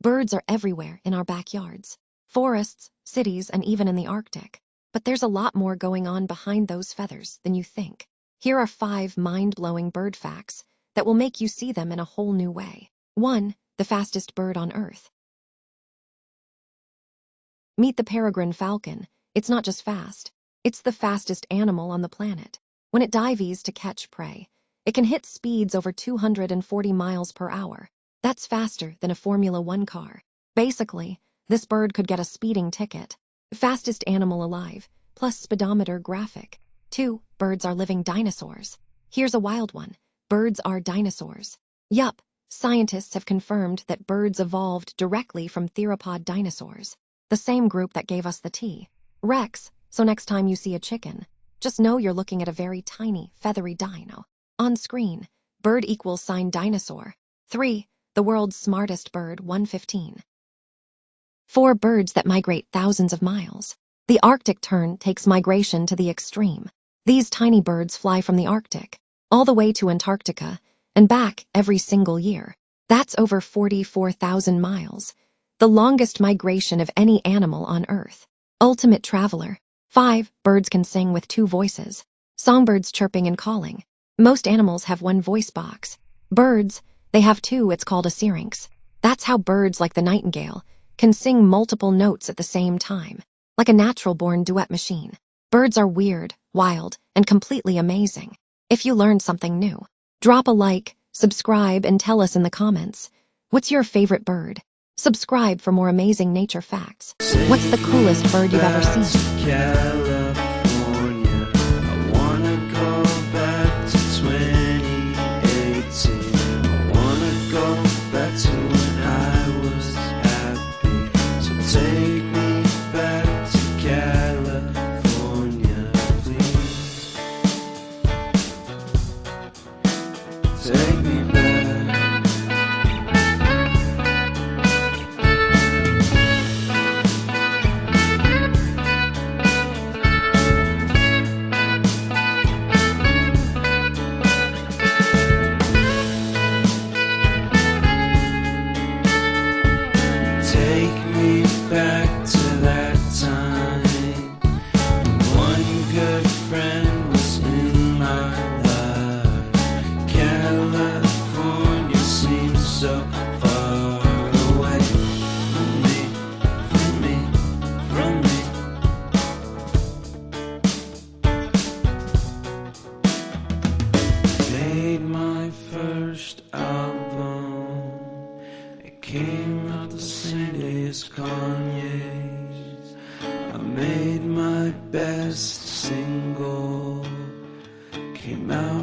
Birds are everywhere in our backyards, forests, cities, and even in the Arctic. But there's a lot more going on behind those feathers than you think. Here are 5 mind-blowing bird facts that will make you see them in a whole new way. 1. The fastest bird on Earth. Meet the peregrine falcon. It's not just fast, it's the fastest animal on the planet. When it dives to catch prey, it can hit speeds over 240 miles per hour. That's faster than a Formula One car. Basically, this bird could get a speeding ticket. Fastest animal alive, plus speedometer graphic. 2. Birds are living dinosaurs. Here's a wild one. Birds are dinosaurs. Yup, scientists have confirmed that birds evolved directly from theropod dinosaurs, the same group that gave us the T. Rex, so next time you see a chicken, just know you're looking at a very tiny, feathery dino. On screen, bird equals sign dinosaur. 3. The world's smartest bird, 115. 4 birds that migrate thousands of miles. The Arctic tern takes migration to the extreme. These tiny birds fly from the Arctic all the way to Antarctica and back every single year. That's over 44,000 miles, the longest migration of any animal on Earth. Ultimate traveler. 5. Birds can sing with 2 voices. Songbirds chirping and calling. Most animals have 1 voice box. Birds, they have 2. It's called a syrinx. That's how birds like the nightingale can sing multiple notes at the same time, like a natural-born duet machine. Birds are weird, wild, and completely amazing. If you learned something new, drop a like, subscribe, and tell us in the comments, what's your favorite bird? Subscribe for more amazing nature facts. What's the coolest bird you've ever seen? California, I wanna go back to 2018. I wanna go back to when I was happy. So take me back to California, please. Take me back. Take me back to that time when one good friend was in my life. California seems so far away from me, from me, from me. Made my first album. It came out the same day as Kanye's. I made my best single. Came out